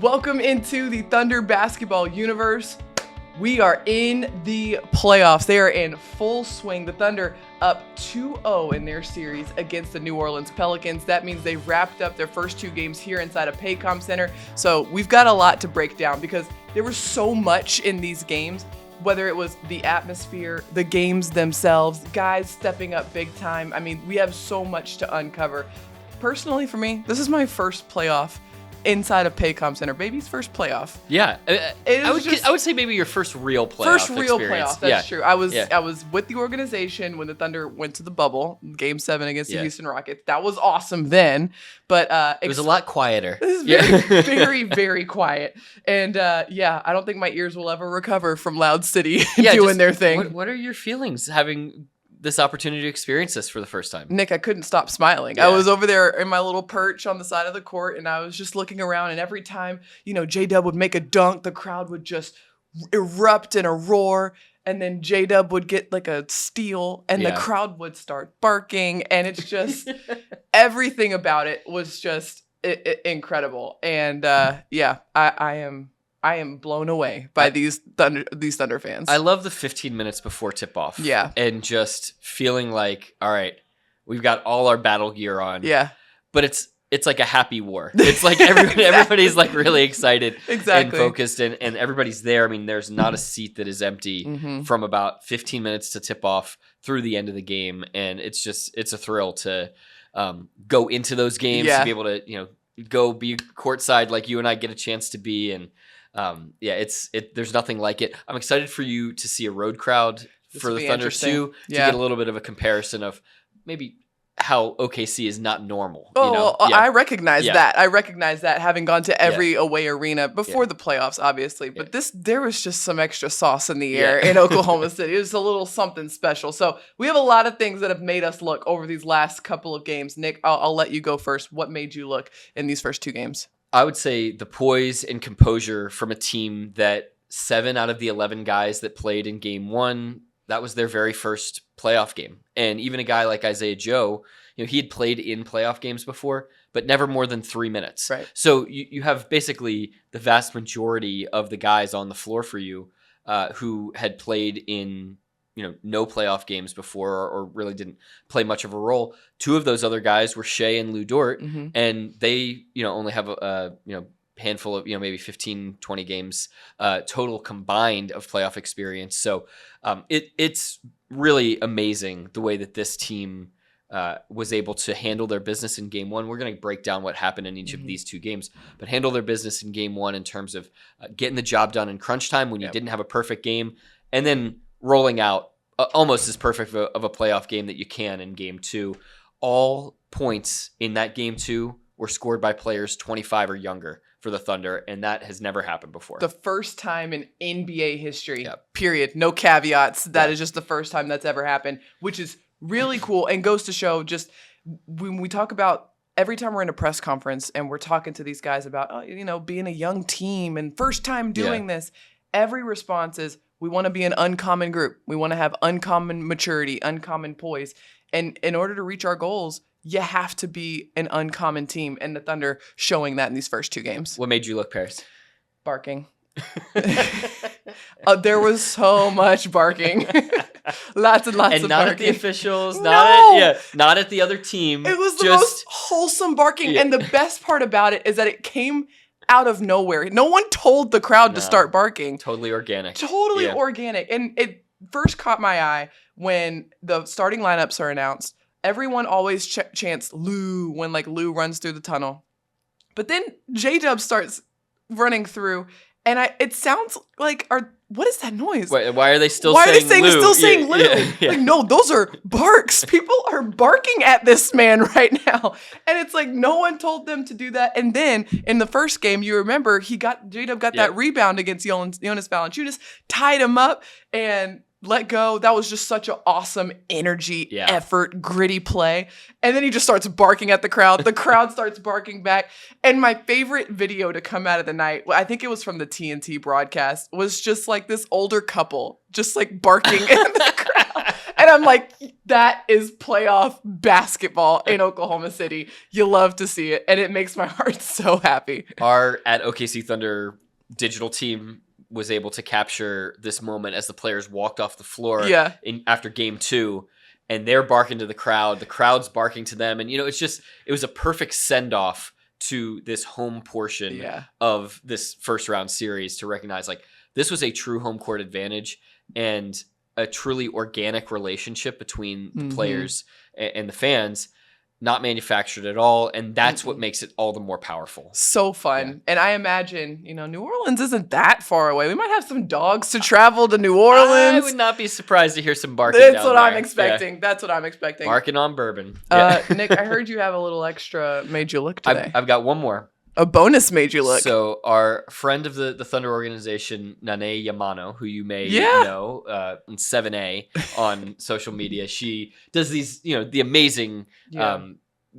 Welcome into the Thunder basketball universe. We are in the playoffs. They are in full swing. The Thunder up 2-0 in their series against the New Orleans Pelicans. That means they wrapped up their first two games here inside of Paycom Center. So we've got a lot to break down because there was so much in these games, whether it was the atmosphere, the games themselves, guys stepping up big time. I mean, we have so much to uncover. Personally, for me, this is my first playoff inside of Paycom Center. Baby's first playoff. Yeah. I would say maybe your first real playoff First real experience. playoff, that's true. I was with the organization when the Thunder went to the bubble, Game 7 against the Houston Rockets. That was awesome then, but it was a lot quieter. This is very, very quiet. And I don't think my ears will ever recover from Loud City doing their thing. What are your feelings having this opportunity to experience this for the first time? Nick, I couldn't stop smiling. I was over there in my little perch on the side of the court, and I was just looking around, and every time, J-Dub would make a dunk, the crowd would just erupt in a roar, and then J-Dub would get like a steal, and the crowd would start barking, and it's just, everything about it was just incredible. And I am blown away by these Thunder fans. I love the 15 minutes before tip-off. Yeah. And just feeling like, all right, we've got all our battle gear on. Yeah. But it's like a happy war. It's like everybody's like really excited and focused, and everybody's there. I mean, there's not a seat that is empty from about 15 minutes to tip-off through the end of the game. And it's a thrill to go into those games, to be able to, go be courtside like you and I get a chance to be. And there's nothing like it. I'm excited for you to see a road crowd for the Thunder too, to get a little bit of a comparison of maybe how OKC is not normal. I recognize that. I recognize that, having gone to every away arena before the playoffs, obviously. But there was just some extra sauce in the air in Oklahoma City. It was a little something special. So we have a lot of things that have made us look over these last couple of games. Nick, I'll let you go first. What made you look in these first two games? I would say the poise and composure from a team that 7 out of the 11 guys that played in game 1, that was their very first playoff game. And even a guy like Isaiah Joe, he had played in playoff games before, but never more than 3 minutes. Right. So you have basically the vast majority of the guys on the floor for you who had played in no playoff games before, or really didn't play much of a role. 2 of those other guys were Shea and Lou Dort, and they, only have a handful of, maybe 15, 20 games total combined of playoff experience. So it's really amazing the way that this team was able to handle their business in game 1. We're going to break down what happened in each of these 2 games, but handle their business in game 1 in terms of getting the job done in crunch time when you didn't have a perfect game, and then rolling out almost as perfect of a playoff game that you can in game 2. All points in that game 2 were scored by players 25 or younger for the Thunder, and that has never happened before. The first time in NBA history, period. No caveats. That is just the first time that's ever happened, which is really cool and goes to show just when we talk about every time we're in a press conference and we're talking to these guys about, being a young team and first time doing this, every response is, we want to be an uncommon group. We want to have uncommon maturity, uncommon poise. And in order to reach our goals, you have to be an uncommon team. And the Thunder showing that in these first 2 games. What made you look, Paris? Barking. There was so much barking. Lots and lots of barking. And not at the officials, not at the other team. It was the most wholesome barking. Yeah. And the best part about it is that it came out of nowhere. No one told the crowd to start barking. Totally organic. Totally organic. And it first caught my eye when the starting lineups are announced. Everyone always chants Lou when Lou runs through the tunnel. But then J-Dub starts running through, and it sounds like what is that noise? Why are they still saying Lou? Still saying Lou? Yeah. No, those are barks. People are barking at this man right now. And it's no one told them to do that. And then in the first game, you remember J-Dub got that rebound against Jonas Valanciunas, tied him up, and let go. That was just such an awesome energy, effort, gritty play. And then he just starts barking at the crowd. The crowd starts barking back. And my favorite video to come out of the night, I think it was from the TNT broadcast, was just this older couple just barking in the crowd. And I'm like, that is playoff basketball in Oklahoma City. You love to see it. And it makes my heart so happy. Our at OKC Thunder digital team was able to capture this moment as the players walked off the floor after game 2. And they're barking to the crowd's barking to them. And, it was a perfect send-off to this home portion of this first round series to recognize like this was a true home court advantage and a truly organic relationship between the players and the fans, not manufactured at all. And that's what makes it all the more powerful. So fun. Yeah. And I imagine, New Orleans isn't that far away. We might have some dogs to travel to New Orleans. I would not be surprised to hear some barking That's down what there. I'm expecting. Yeah. That's what I'm expecting. Barking on bourbon. Nick, I heard you have a little extra made you look today. I've got one more. A bonus made you look. So our friend of the Thunder organization, Nane Yamano, who you may know in 7A on social media, she does these, the amazing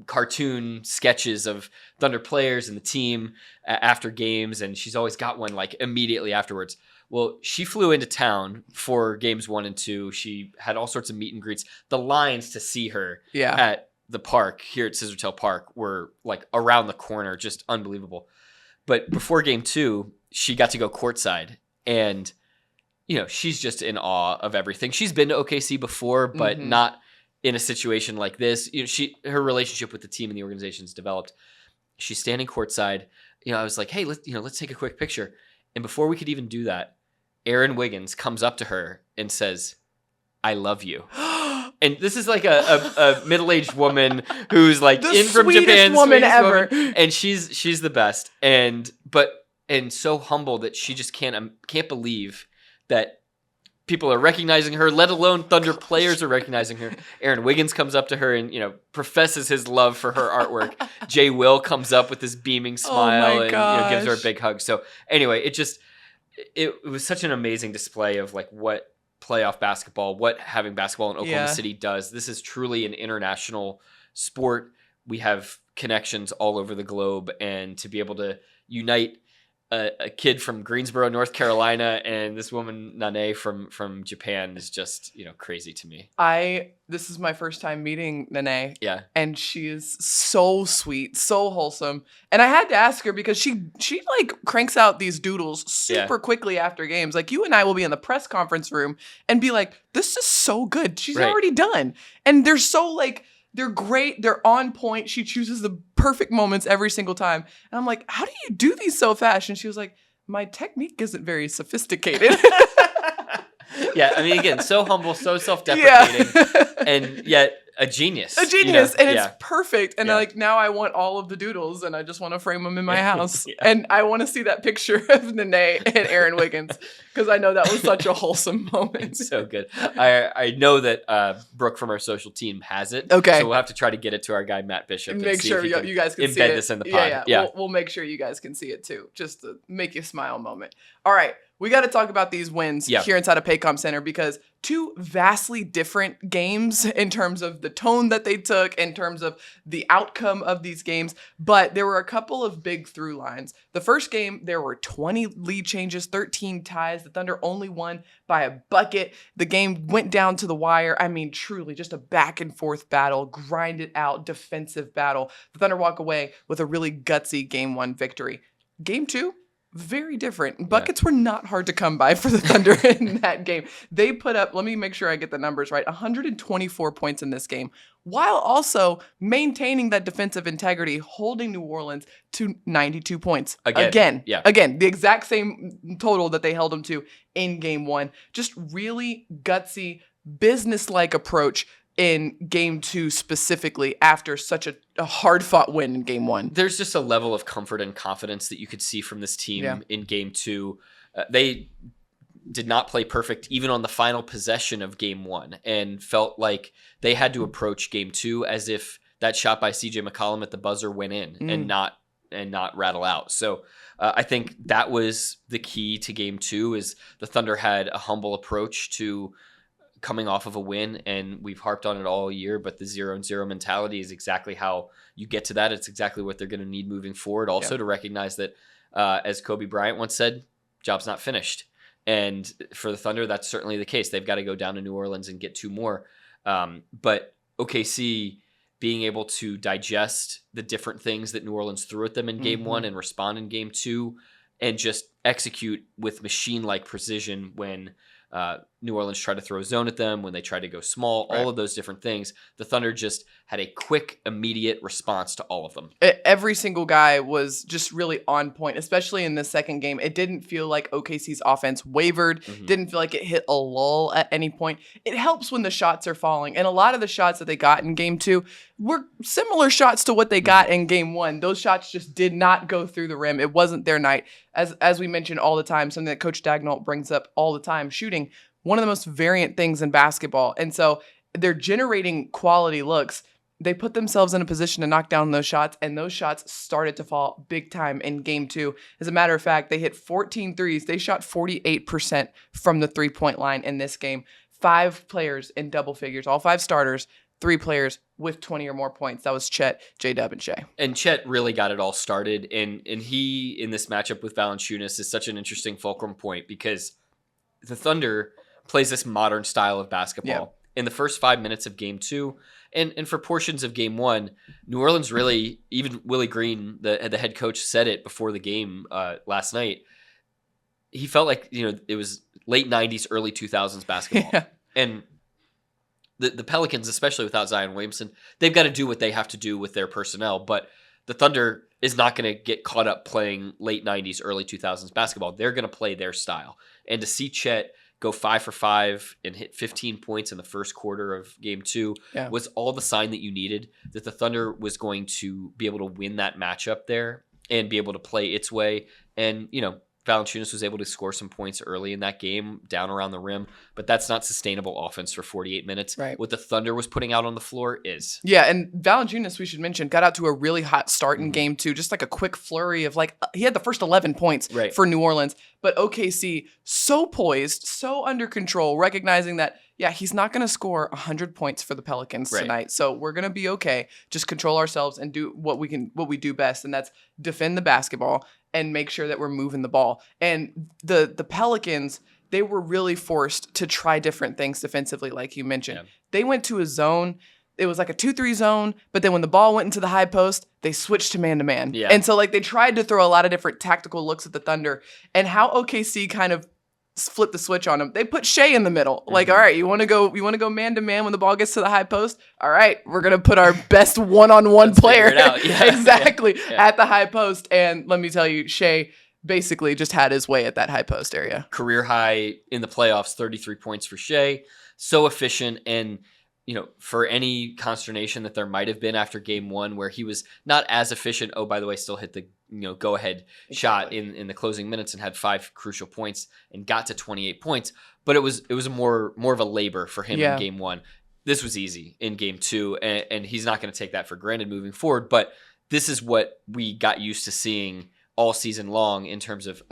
cartoon sketches of Thunder players and the team after games, and she's always got one like immediately afterwards. Well, she flew into town for games 1 and 2. She had all sorts of meet and greets. The lines to see her at the park here at Scissortail Park were like around the corner, just unbelievable. But before game 2, she got to go courtside, and she's just in awe of everything. She's been to OKC before, but not in a situation like this. Her relationship with the team and the organization's developed. She's standing courtside. I was like, hey, let's take a quick picture. And before we could even do that, Aaron Wiggins comes up to her and says, "I love you." And this is like a middle-aged woman who's like in from Japan, woman ever, and she's the best, and so humble that she just can't believe that people are recognizing her, let alone Thunder players are recognizing her. Aaron Wiggins comes up to her and professes his love for her artwork. Jay Will comes up with this beaming smile and gives her a big hug. So anyway, it was such an amazing display of like what playoff basketball, what having basketball in Oklahoma City does. This is truly an international sport. We have connections all over the globe, and to be able to unite a kid from Greensboro, North Carolina, and this woman Nane from Japan is just crazy to me. This is my first time meeting Nane. Yeah, and she is so sweet, so wholesome. And I had to ask her because she like cranks out these doodles super quickly after games. Like you and I will be in the press conference room and be like, "This is so good. She's already done." And they're so like. They're great. They're on point. She chooses the perfect moments every single time. And I'm like, how do you do these so fast? And she was like, my technique isn't very sophisticated. Yeah, I mean, again, so humble, so self-deprecating, and yet a genius. And it's perfect. And now I want all of the doodles, and I just want to frame them in my house. And I want to see that picture of Nane and Aaron Wiggins, because I know that was such a wholesome moment. It's so good. I know that Brooke from our social team has it. Okay. So we'll have to try to get it to our guy, Matt Bishop. Make sure you guys can see it. Embed this in the pod. Yeah. We'll make sure you guys can see it too, just to make you smile moment. All right. We got to talk about these wins here inside of Paycom Center, because 2 vastly different games in terms of the tone that they took, in terms of the outcome of these games. But there were a couple of big through lines. The first game, there were 20 lead changes, 13 ties. The Thunder only won by a bucket. The game went down to the wire. I mean, truly just a back and forth battle, grinded out defensive battle. The Thunder walk away with a really gutsy game 1 victory. Game 2, very different. Buckets were not hard to come by for the Thunder in that game. They put up, let me make sure I get the numbers right, 124 points in this game, while also maintaining that defensive integrity, holding New Orleans to 92 points. Again, the exact same total that they held them to in game 1. Just really gutsy, business-like approach in game 2 specifically, after such a hard-fought win in game 1. There's just a level of comfort and confidence that you could see from this team in game 2. They did not play perfect even on the final possession of game 1, and felt like they had to approach game 2 as if that shot by CJ McCollum at the buzzer went in and not rattle out. So I think that was the key to game 2, is the Thunder had a humble approach to coming off of a win, and we've harped on it all year, but the 0-0 mentality is exactly how you get to that. It's exactly what they're going to need moving forward. Also to recognize that, as Kobe Bryant once said, job's not finished. And for the Thunder, that's certainly the case. They've got to go down to New Orleans and get 2 more. But OKC being able to digest the different things that New Orleans threw at them in game 1 and respond in game 2 and just execute with machine-like precision when New Orleans tried to throw a zone at them, when they tried to go small, all of those different things. The Thunder just had a quick, immediate response to all of them. Every single guy was just really on point, especially in the second game. It didn't feel like OKC's offense wavered, didn't feel like it hit a lull at any point. It helps when the shots are falling, and a lot of the shots that they got in game 2 were similar shots to what they got in game 1. Those shots just did not go through the rim. It wasn't their night. As we mention all the time, something that Coach Dagnall brings up all the time, shooting, one of the most variant things in basketball. And so they're generating quality looks. They put themselves in a position to knock down those shots, and those shots started to fall big time in game 2. As a matter of fact, they hit 14 threes. They shot 48% from the three-point line in this game. 5 players in double figures, all 5 starters, 3 players with 20 or more points. That was Chet, J-Dub, and Shea. And Chet really got it all started. And he, in this matchup with Valanciunas, is such an interesting fulcrum point because the Thunder plays this modern style of basketball. In the first 5 minutes of game 2, and for portions of game 1, New Orleans really, even Willie Green, the head coach, said it before the game last night. He felt like, it was late 90s, early 2000s basketball. And the Pelicans, especially without Zion Williamson, they've got to do what they have to do with their personnel. But the Thunder is not going to get caught up playing late 90s, early 2000s basketball. They're going to play their style. And to see Chet go 5 for 5 and hit 15 points in the first quarter of game 2 was all the sign that you needed that the Thunder was going to be able to win that matchup there and be able to play its way. And, Valanciunas was able to score some points early in that game down around the rim, but that's not sustainable offense for 48 minutes. Right. What the Thunder was putting out on the floor is. Yeah, and Valanciunas, we should mention, got out to a really hot start in game 2, just like a quick flurry of he had the first 11 points for New Orleans, but OKC so poised, so under control, recognizing that, he's not going to score 100 points for the Pelicans tonight, so we're going to be okay. Just control ourselves and do what we do best, and that's defend the basketball and make sure that we're moving the ball. And the Pelicans, they were really forced to try different things defensively, like you mentioned. Yeah. They went to a zone. It was like a 2-3 zone, but then when the ball went into the high post, they switched to man-to-man. Yeah. And so they tried to throw a lot of different tactical looks at the Thunder, and how OKC kind of flip the switch on them. They put Shea in the middle. All right, you want to go man to man when the ball gets to the high post? All right, we're going to put our best one-on-one player exactly at the high post. And let me tell you, Shea basically just had his way at that high post area. Career high in the playoffs, 33 points for Shea. So efficient, and for any consternation that there might have been after game 1 where he was not as efficient. Oh, by the way, still hit the go-ahead shot in the closing minutes and had 5 crucial points and got to 28 points. But it was a more of a labor for him in game 1. This was easy in game 2, and he's not going to take that for granted moving forward. But this is what we got used to seeing all season long in terms of,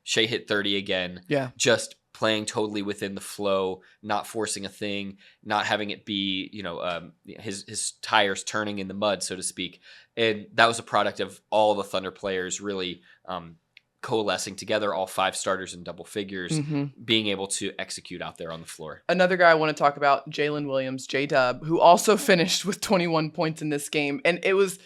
Shea hit 30 again. Yeah. Just playing totally within the flow, not forcing a thing, not having it be, his tires turning in the mud, so to speak. And that was a product of all the Thunder players really coalescing together, all 5 starters in double figures, being able to execute out there on the floor. Another guy I want to talk about, Jalen Williams, J-Dub, who also finished with 21 points in this game. And it was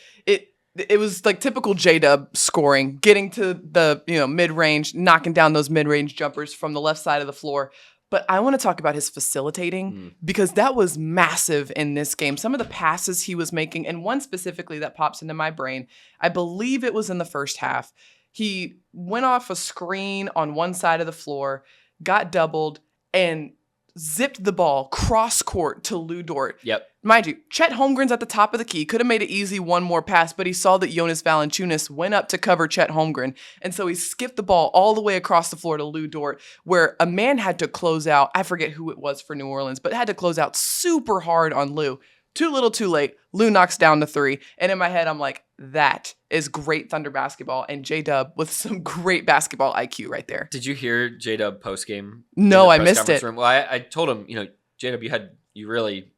like typical J-Dub scoring, getting to the mid-range, knocking down those mid-range jumpers from the left side of the floor. But I want to talk about his facilitating because that was massive in this game. Some of the passes he was making, and one specifically that pops into my brain, I believe it was in the first half. He went off a screen on one side of the floor, got doubled, and zipped the ball cross court to Lou Dort. Yep. Mind you, Chet Holmgren's at the top of the key. Could have made it easy one more pass, but he saw that Jonas Valanciunas went up to cover Chet Holmgren. And so he skipped the ball all the way across the floor to Lou Dort, where a man had to close out. I forget who it was for New Orleans, but had to close out super hard on Lou. Too little, too late. Lou knocks down the 3. And in my head, I'm like, that is great Thunder basketball. And J-Dub with some great basketball IQ right there. Did you hear J-Dub postgame? No, I missed it. Room? Well, I told him, J-Dub, you really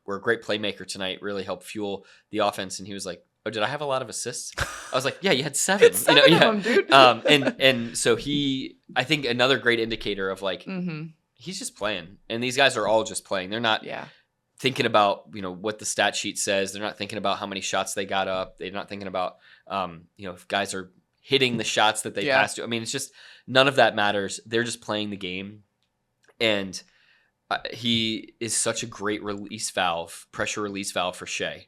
were a great playmaker tonight, really helped fuel the offense. And he was like, oh, did I have a lot of assists? I was like, yeah, you had 7. It's 7 of them, dude. And so I think another great indicator of like, he's just playing. And these guys are all just playing. They're not thinking about, what the stat sheet says. They're not thinking about how many shots they got up. They're not thinking about, if guys are hitting the shots that they passed to. I mean, it's just none of that matters. They're just playing the game. And he is such a great pressure release valve for Shea.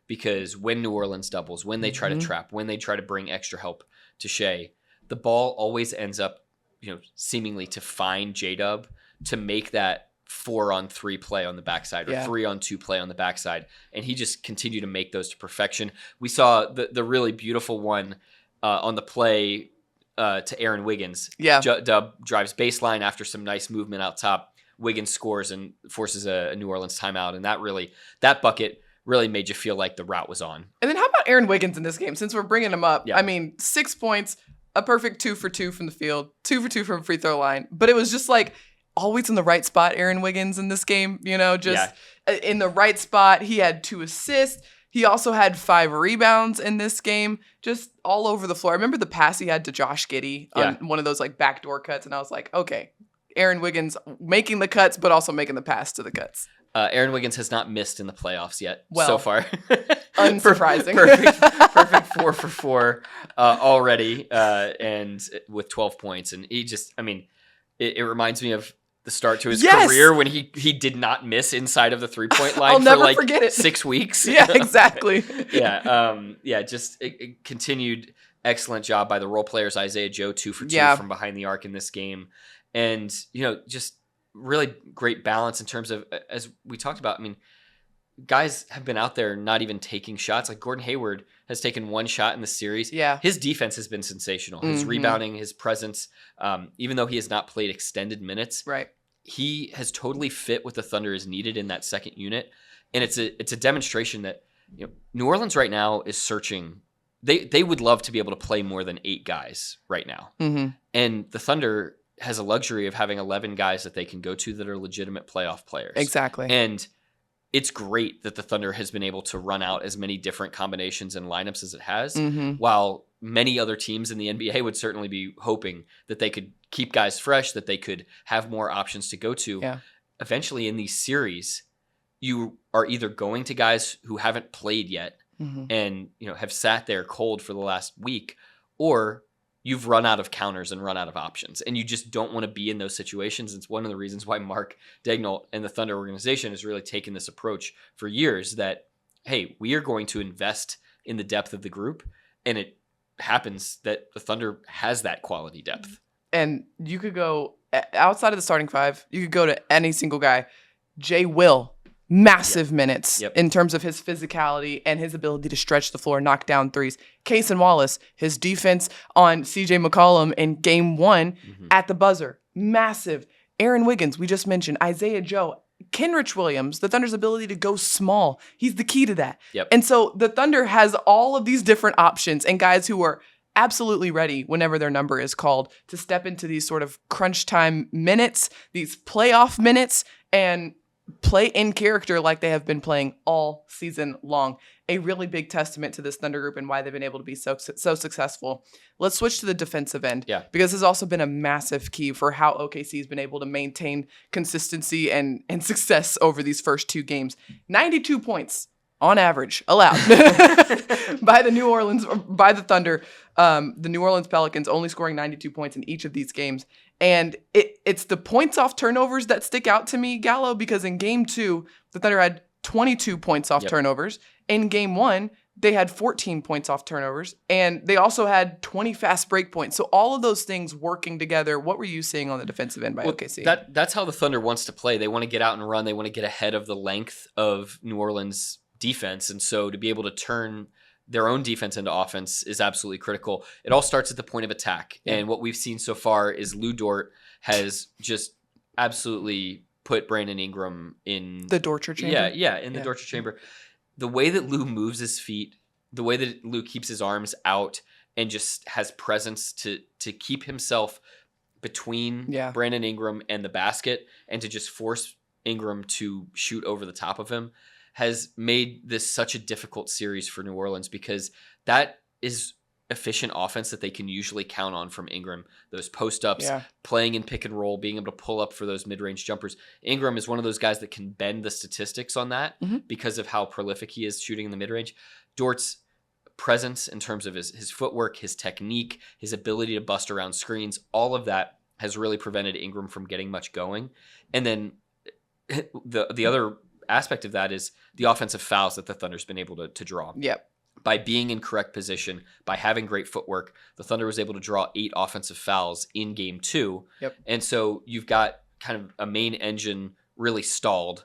Because when New Orleans doubles, when they try to trap, when they try to bring extra help to Shea, the ball always ends up, seemingly to find J-Dub to make that 4-on-3 play on the backside or 3-on-2 play on the backside. And he just continued to make those to perfection. We saw the really beautiful one on the play to Aaron Wiggins. Yeah. Dub drives baseline after some nice movement out top. Wiggins scores and forces a New Orleans timeout. And that bucket really made you feel like the route was on. And then how about Aaron Wiggins in this game? Since we're bringing him up, I mean, 6 points, a perfect 2 for 2 from the field, 2 for 2 from free throw line. But it was just like always in the right spot, Aaron Wiggins in this game, just in the right spot. He had 2 assists. He also had 5 rebounds in this game, just all over the floor. I remember the pass he had to Josh Giddey on one of those like backdoor cuts. And I was like, okay, Aaron Wiggins making the cuts, but also making the pass to the cuts. Aaron Wiggins has not missed in the playoffs yet so far. Unsurprising. Perfect 4 for 4 already, and with 12 points. And he just, it reminds me of the start to his career when he did not miss inside of the 3-point line for like forget it. 6 weeks. Yeah, exactly. Just a continued excellent job by the role players. Isaiah Joe 2 for 2 from behind the arc in this game. And, just really great balance in terms of, as we talked about, guys have been out there not even taking shots. Like Gordon Hayward has taken 1 shot in the series. Yeah. His defense has been sensational. His rebounding, his presence, even though he has not played extended minutes, he has totally fit what the Thunder is needed in that second unit. And it's a demonstration that, New Orleans right now is searching. They would love to be able to play more than 8 guys right now. And the Thunder has a luxury of having 11 guys that they can go to that are legitimate playoff players. Exactly. And it's great that the Thunder has been able to run out as many different combinations and lineups as it has, while many other teams in the NBA would certainly be hoping that they could keep guys fresh, that they could have more options to go to. Yeah. Eventually in these series, you are either going to guys who haven't played yet and have sat there cold for the last week, or you've run out of counters and run out of options, and you just don't want to be in those situations. It's one of the reasons why Mark Daigneault and the Thunder organization has really taken this approach for years that, hey, we are going to invest in the depth of the group, and it happens that the Thunder has that quality depth. And you could go outside of the starting 5, you could go to any single guy. Jay Will, massive minutes in terms of his physicality and his ability to stretch the floor, knock down threes. Cason Wallace, his defense on CJ McCollum in game 1 at the buzzer, massive. Aaron Wiggins, we just mentioned. Isaiah Joe. Kenrich Williams, the Thunder's ability to go small. He's the key to that. And so the Thunder has all of these different options and guys who are absolutely ready whenever their number is called to step into these sort of crunch time minutes, these playoff minutes, and play in character like they have been playing all season long. A really big testament to this Thunder group and why they've been able to be so successful. Let's switch to the defensive end, because this has also been a massive key for how OKC has been able to maintain consistency and success over these first 2 games. 92 points on average allowed by the Thunder. The New Orleans Pelicans only scoring 92 points in each of these games. And it's the points off turnovers that stick out to me, Gallo, because in game 2, the Thunder had 22 points off turnovers. In game 1, they had 14 points off turnovers, and they also had 20 fast break points. So all of those things working together, what were you seeing on the defensive end by OKC? That's how the Thunder wants to play. They want to get out and run. They want to get ahead of the length of New Orleans defense. And so to be able to turn their own defense into offense is absolutely critical. It all starts at the point of attack. And what we've seen so far is Lou Dort has just absolutely put Brandon Ingram in the torture chamber. In the torture chamber. The way that Lou moves his feet, the way that Lou keeps his arms out and just has presence to keep himself between Brandon Ingram and the basket and to just force Ingram to shoot over the top of him. has made this such a difficult series for New Orleans because that is efficient offense that they can usually count on from Ingram. Those post-ups, playing in pick and roll, being able to pull up for those mid-range jumpers. Ingram is one of those guys that can bend the statistics on that because of how prolific he is shooting in the mid-range. Dort's presence in terms of his footwork, his technique, his ability to bust around screens, all of that has really prevented Ingram from getting much going. And then the other aspect of that is the offensive fouls that the Thunder's been able to draw. Yep. By being in correct position, by having great footwork, the Thunder was able to draw 8 offensive fouls in game 2. Yep. And so you've got kind of a main engine really stalled.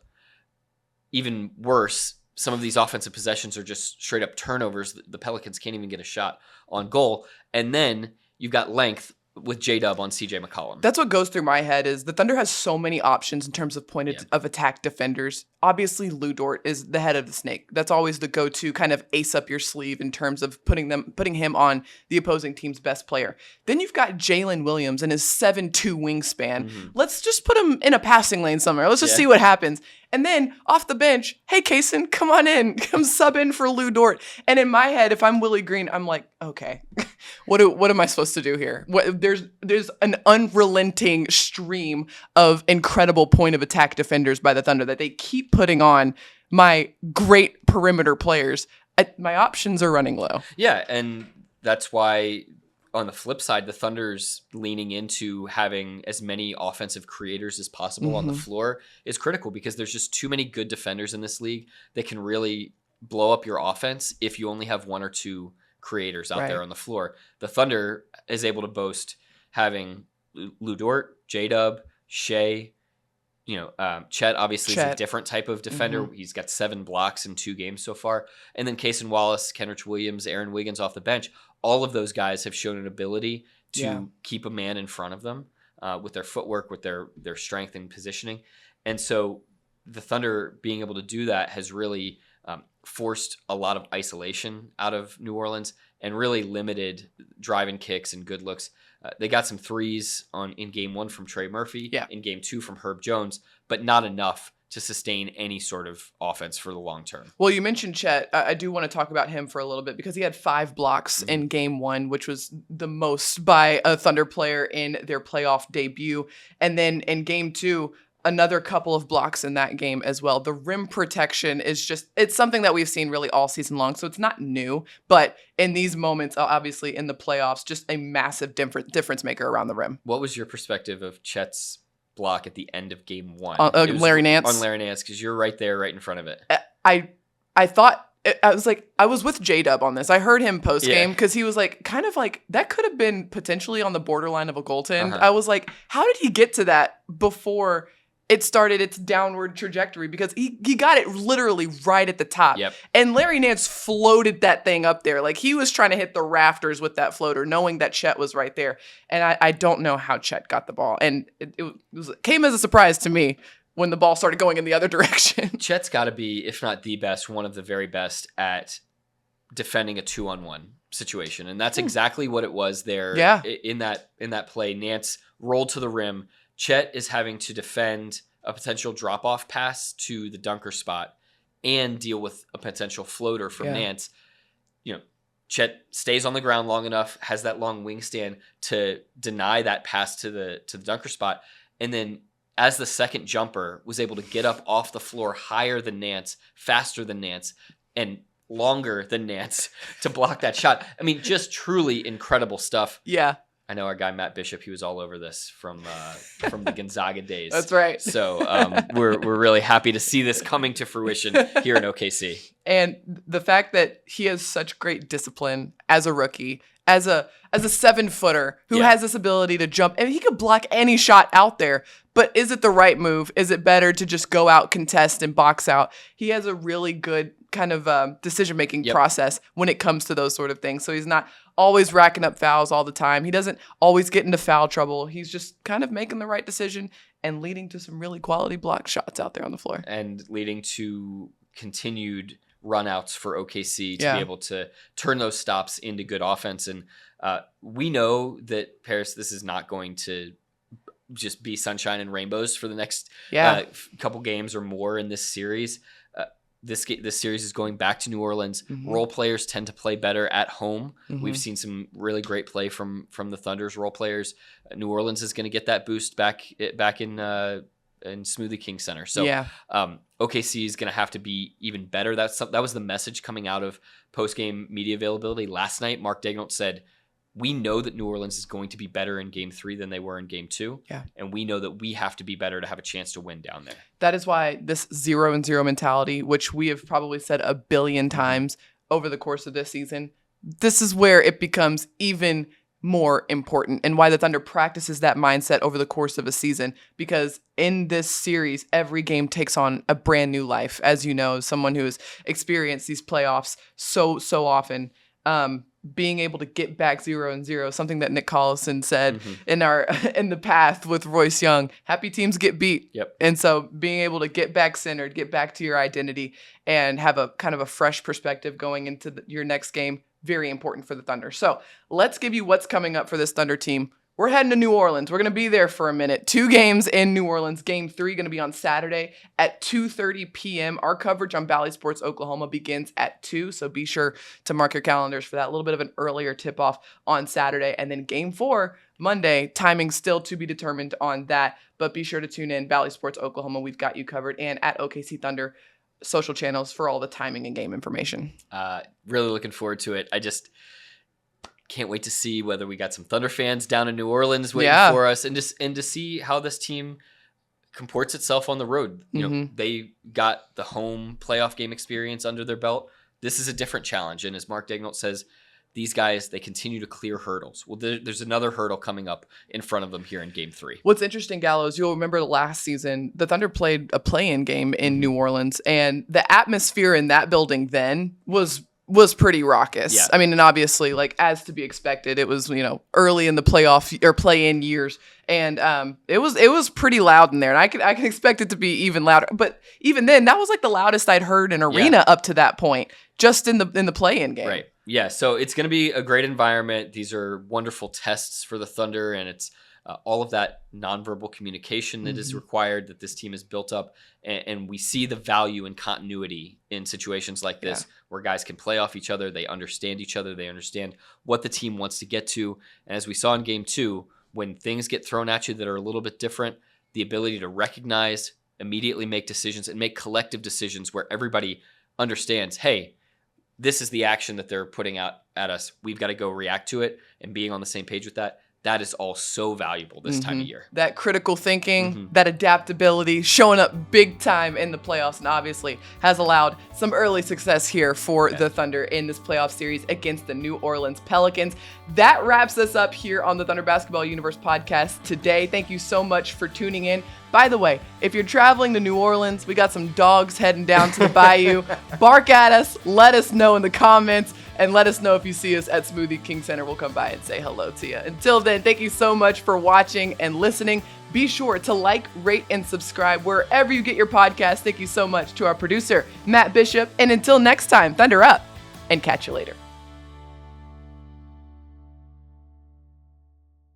Even worse, some of these offensive possessions are just straight up turnovers. The Pelicans can't even get a shot on goal. And then you've got length with J-Dub on CJ McCollum. That's what goes through my head is the Thunder has so many options in terms of point of attack defenders. Obviously, Lou Dort is the head of the snake. That's always the go-to kind of ace up your sleeve in terms of putting him on the opposing team's best player. Then you've got Jalen Williams and his 7'2" wingspan. Let's just put him in a passing lane somewhere. Let's just see what happens. And then off the bench, hey, Kaysen, come on in. Come sub in for Lou Dort. And in my head, if I'm Willie Green, I'm like, okay, what am I supposed to do here? There's an unrelenting stream of incredible point of attack defenders by the Thunder that they keep putting on my great perimeter players. My options are running low. Yeah, and that's why on the flip side, the Thunder's leaning into having as many offensive creators as possible on the floor is critical because there's just too many good defenders in this league that can really blow up your offense if you only have 1 or 2 creators out there on the floor. The Thunder is able to boast having Lou Dort, J-Dub, Shea, Chet obviously is a different type of defender. He's got 7 blocks in 2 games so far. And then Kaysen Wallace, Kenrich Williams, Aaron Wiggins off the bench. All of those guys have shown an ability to keep a man in front of them with their footwork, with their strength and positioning. And so the Thunder being able to do that has really forced a lot of isolation out of New Orleans and really limited driving kicks and good looks. They got some threes in game 1 from Trey Murphy, in game 2 from Herb Jones, but not enough to sustain any sort of offense for the long term. Well, you mentioned Chet. I do want to talk about him for a little bit because he had 5 blocks in game 1, which was the most by a Thunder player in their playoff debut. And then in game 2, another couple of blocks in that game as well. The rim protection is it's something that we've seen really all season long, so it's not new. But in these moments, obviously in the playoffs, just a massive difference maker around the rim. What was your perspective of Chet's block at the end of game 1? Larry Nance? On Larry Nance, because you're right there, right in front of it. I thought, I was with J-Dub on this. I heard him post game because he was like, kind of like, that could have been potentially on the borderline of a goaltend. I was like, how did he get to that before it started its downward trajectory? Because he got it literally right at the top. And Larry Nance floated that thing up there. Like he was trying to hit the rafters with that floater, knowing that Chet was right there. And I don't know how Chet got the ball. And it came as a surprise to me when the ball started going in the other direction. Chet's got to be, if not the best, one of the very best at defending a 2-on-1 situation. And that's exactly what it was there in that play. Nance rolled to the rim. Chet is having to defend a potential drop-off pass to the dunker spot and deal with a potential floater from Nance. Chet stays on the ground long enough, has that long wingspan to deny that pass to the dunker spot, and then as the second jumper was able to get up off the floor higher than Nance, faster than Nance, and longer than Nance to block that shot. I mean, just truly incredible stuff. Yeah. I know our guy Matt Bishop. He was all over this from the Gonzaga days. That's right. So we're really happy to see this coming to fruition here in OKC. And the fact that he has such great discipline as a rookie, as a 7-footer who has this ability to jump, and he could block any shot out there. But is it the right move? Is it better to just go out, contest, and box out? He has a really good kind of decision-making process when it comes to those sort of things. So he's not always racking up fouls all the time. He doesn't always get into foul trouble. He's just kind of making the right decision and leading to some really quality block shots out there on the floor. And leading to continued runouts for OKC to be able to turn those stops into good offense. And we know that, Paris, this is not going to just be sunshine and rainbows for the next couple games or more in this series. this series is going back to New Orleans. Mm-hmm. Role players tend to play better at home. Mm-hmm. We've seen some really great play from the Thunder's role players. New Orleans is going to get that boost back in Smoothie King Center. So OKC is going to have to be even better. That was the message coming out of post-game media availability last night. Mark Daigneault said, we know that New Orleans is going to be better in Game 3 than they were in Game 2. Yeah. And we know that we have to be better to have a chance to win down there. That is why this 0-0 mentality, which we have probably said a billion times over the course of this season, this is where it becomes even more important, and why the Thunder practices that mindset over the course of a season, because in this series, every game takes on a brand new life. As you know, someone who has experienced these playoffs so often, being able to get back 0-0, something that Nick Collison said in the past with Royce Young, happy teams get beat. Yep. And so being able to get back centered, get back to your identity, and have a kind of a fresh perspective going into your next game, very important for the Thunder. So let's give you what's coming up for this Thunder team. We're heading to New Orleans. We're going to be there for a minute. 2 games in New Orleans. Game 3 going to be on Saturday at 2:30 p.m. Our coverage on Bally Sports Oklahoma begins at 2, so be sure to mark your calendars for that. A little bit of an earlier tip-off on Saturday. And then Game 4, Monday, timing still to be determined on that, but be sure to tune in. Bally Sports Oklahoma, we've got you covered, and at OKC Thunder social channels for all the timing and game information. Really looking forward to it. I just can't wait to see whether we got some Thunder fans down in New Orleans waiting for us, and to see how this team comports itself on the road. You know, they got the home playoff game experience under their belt. This is a different challenge, and as Mark Daigneault says, these guys, they continue to clear hurdles. Well, there's another hurdle coming up in front of them here in Game 3. What's interesting, Gallows, you'll remember last season, the Thunder played a play-in game in New Orleans, and the atmosphere in that building then was pretty raucous. Yeah. I mean, and obviously, like, as to be expected, it was, early in the playoff or play-in years, and it was pretty loud in there, and I can expect it to be even louder. But even then, that was like the loudest I'd heard an arena up to that point, just in the play-in game. Right. Yeah. So it's going to be a great environment. These are wonderful tests for the Thunder, and it's all of that nonverbal communication that is required that this team has built up. And we see the value in continuity in situations like this, where guys can play off each other. They understand each other. They understand what the team wants to get to. And as we saw in Game 2, when things get thrown at you that are a little bit different, the ability to recognize, immediately make decisions, and make collective decisions where everybody understands, hey, this is the action that they're putting out at us. We've got to go react to it, and being on the same page with that. That is all so valuable this time of year. That critical thinking, that adaptability, showing up big time in the playoffs, and obviously has allowed some early success here for the Thunder in this playoff series against the New Orleans Pelicans. That wraps us up here on the Thunder Basketball Universe podcast today. Thank you so much for tuning in. By the way, if you're traveling to New Orleans, we got some dogs heading down to the bayou. Bark at us, let us know in the comments, and let us know if you see us at Smoothie King Center. We'll come by and say hello to you. Until then, thank you so much for watching and listening. Be sure to like, rate, and subscribe wherever you get your podcast. Thank you so much to our producer, Matt Bishop. And until next time, Thunder up, and catch you later.